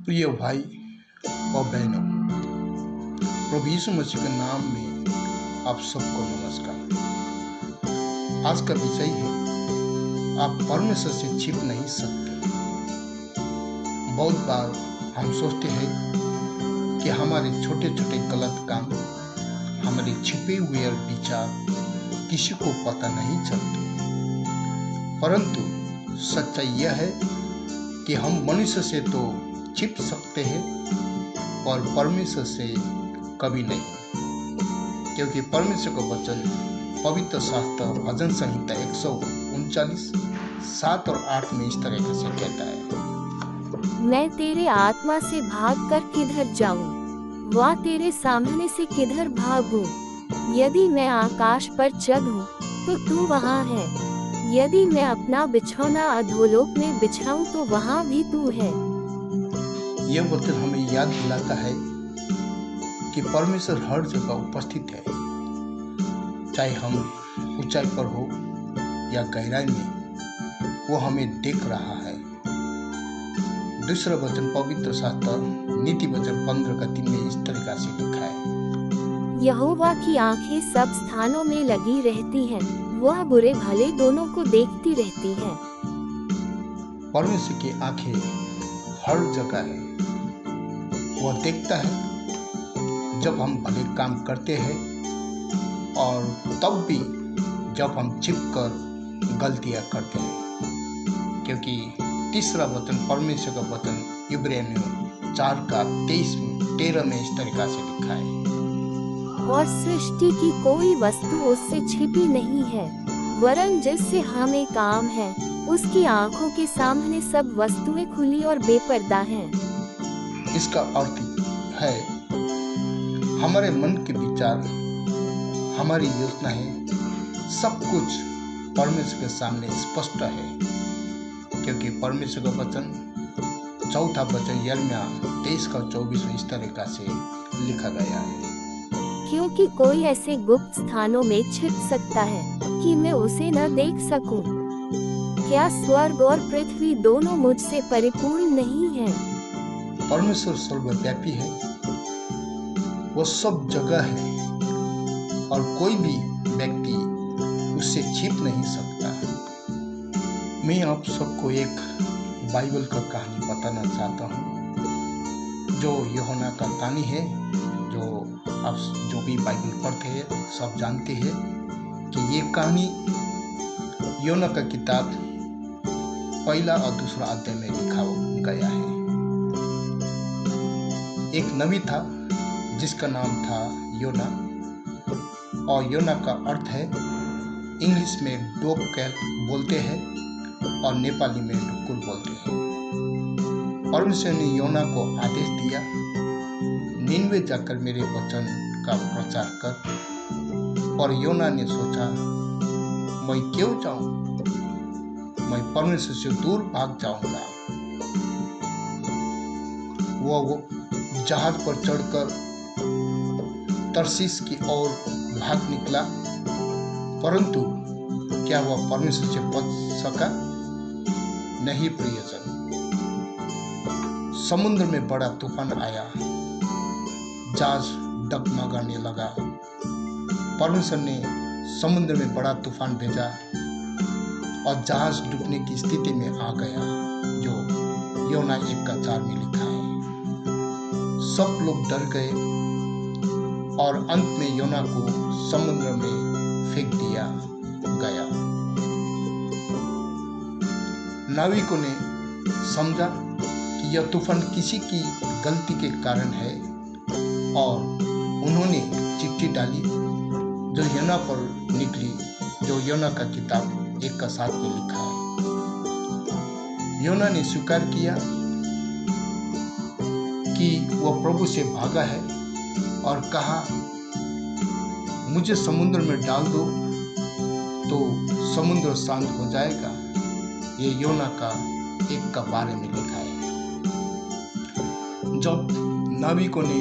प्रिय भाई और बहनों, प्रभु यीशु मसीह के नाम में आप सबको नमस्कार। आज का विषय है, आप परमेश्वर से छिप नहीं सकते। बहुत बार हम सोचते हैं कि हमारे छोटे छोटे गलत काम, हमारे छिपे हुए विचार किसी को पता नहीं चलते, परंतु सच्चाई यह है कि हम मनुष्य से तो छिप सकते हैं और परमेश्वर से कभी नहीं, क्योंकि परमेश्वर का वचन पवित्र शास्त्र भजन संहिता 139 7 और 8 में इस तरह से कहता है, मैं तेरे आत्मा से भागकर किधर जाऊं? वह तेरे सामने से किधर भागूं? यदि मैं आकाश पर चढ़ूं, तो तू वहां है। यदि मैं अपना बिछौना अधोलोक में बिछाऊं, तो वहां भी तू है। यह वचन हमें याद दिलाता है कि परमेश्वर हर जगह उपस्थित है, चाहे हम ऊंचाई पर हो या गहराई में, वो हमें देख रहा है। दूसरा वचन पवित्र शास्त्र नीति वचन 15:3 में इस तरीका से लिखा है, यहोवा की आंखें सब स्थानों में लगी रहती हैं, वह बुरे भले दोनों को देखती रहती हैं। परमेश्वर की आंखें हर जगह है। वह देखता है जब हम भले काम करते हैं और तब भी जब हम छिपकर गलतियां करते हैं, क्योंकि तीसरा वचन परमेश्वर का वचन इब्रानियों 4:13 में इस तरीका से लिखा है, और सृष्टि की कोई वस्तु उससे छिपी नहीं है, वरन जिससे हमें काम है, उसकी आंखों के सामने सब वस्तुएं खुली और बेपर्दा हैं। इसका अर्थ है हमारे मन के विचार, हमारी योजनाएं, सब कुछ परमेश्वर के सामने स्पष्ट है, क्योंकि परमेश्वर का वचन चौथा वचन यिर्मयाह 23:24 में इस तरीका से लिखा गया है, क्योंकि कोई ऐसे गुप्त स्थानों में छिप सकता है कि मैं उसे न देख सकूं। क्या स्वर्ग और पृथ्वी दोनों मुझसे परिपूर्ण नहीं हैं? परमेश्वर सर्वव्यापी है, वो सब जगह है और कोई भी व्यक्ति उससे छिप नहीं सकता। मैं आप सबको एक बाइबल का कहानी बताना चाहता हूँ, जो यूहन्ना का कहानी है, जो आप जो भी बाइबल पढ़ते हैं सब जानते हैं कि ये कहानी यूहन्ना का किताब पहला और दूसरा अध्याय में लिखा गया है। एक नबी था जिसका नाम था योना, और योना का अर्थ है, इंग्लिश में डॉग कैट बोलते हैं और नेपाली में ढुकुर बोलते हैं। परमेश्वर ने योना को आदेश दिया, निनवे जाकर मेरे वचन का प्रचार कर। और योना ने सोचा, मैं क्यों जाऊं, मैं परमेश्वर से दूर भाग जाऊंगा। वो जहाज पर चढ़कर तरसीस की ओर भाग निकला, परंतु क्या वह परमेश्वर से बच सका? नहीं प्रियजन। समुद्र में बड़ा तूफान आया, जहाज डगमगाने लगा। परमेश्वर ने समुद्र में बड़ा तूफान भेजा और जहाज डूबने की स्थिति में आ गया, जो योना 1:4 में लिखा है। सब लोग डर गए और अंत में योना को समुद्र में फेंक दिया गया। नाविकों ने समझा कि यह तूफान किसी की गलती के कारण है, और उन्होंने चिट्ठी डाली जो योना पर निकली, जो योना का किताब 1:7 में लिखा है। योना ने स्वीकार किया कि वह प्रभु से भागा है और कहा, मुझे समुद्र में डाल दो तो समुद्र शांत हो जाएगा। ये योना का 1:12 में लिखा है। जब नाविकों ने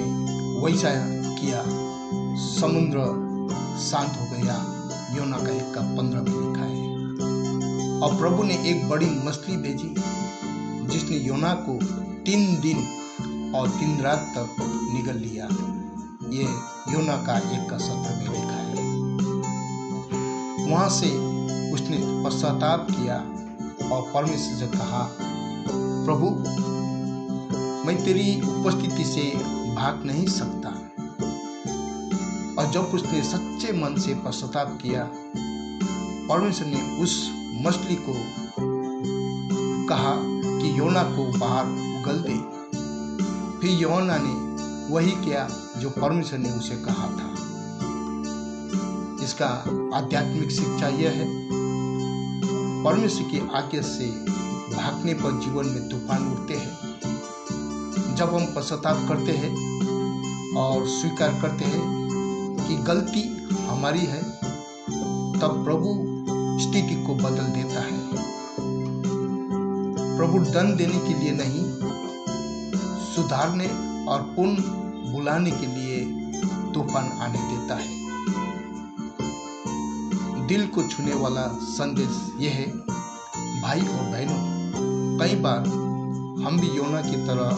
वैसा किया, समुद्र शांत हो गया। योना का 1:15 में लिखा है। और प्रभु ने एक बड़ी मछली भेजी, जिसने योना को 3 दिन और दिन रात तक निगल लिया। ये योना का 1:17 में लिखा है। वहां से उसने पश्चाताप किया और परमेश्वर से कहा, प्रभु मैं तेरी उपस्थिति से भाग नहीं सकता। और जब उसने सच्चे मन से पश्चाताप किया, परमेश्वर ने उस मछली को कहा कि योना को बाहर उगल दे। फिर योना ने वही किया जो परमेश्वर ने उसे कहा था। इसका आध्यात्मिक शिक्षा यह है, परमेश्वर की आज्ञा से भागने पर जीवन में तूफान उठते हैं। जब हम पश्चाताप करते हैं और स्वीकार करते हैं कि गलती हमारी है, तब प्रभु स्थिति को बदल देता है। प्रभु दंड देने के लिए नहीं, सुधारने और पुनः बुलाने के लिए तूफान आने देता है। दिल को छूने वाला संदेश यह है, भाई और बहनों, कई बार हम भी योना की तरह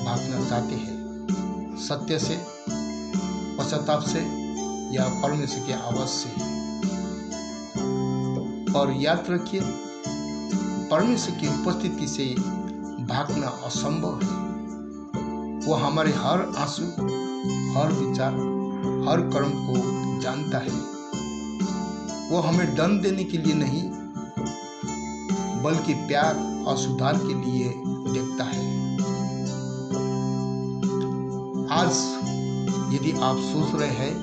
भागना चाहते हैं, सत्य से, पश्चाताप से या परमेश्वर की आवाज से। और याद रखिए, परमेश्वर की उपस्थिति से भागना असंभव है। वो हमारे हर आंसू, हर विचार, हर कर्म को जानता है। वो हमें दंड देने के लिए नहीं, बल्कि प्यार और सुधार के लिए देखता है। आज यदि आप सोच रहे हैं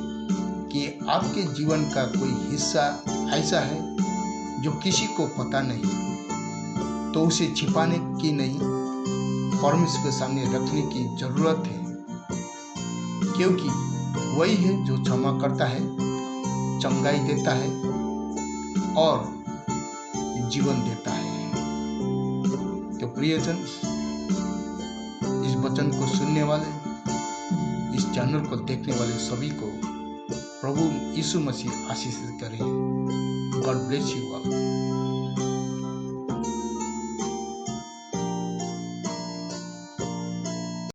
कि आपके जीवन का कोई हिस्सा ऐसा है जो किसी को पता नहीं, तो उसे छिपाने की नहीं, परमेश्वर के सामने रखने की जरूरत है, क्योंकि वही है जो क्षमा करता है, चंगाई देता है और जीवन देता है। तो प्रियजन, इस वचन को सुनने वाले, इस चैनल को देखने वाले सभी को प्रभु यीशु मसीह आशीष करें। God bless you all.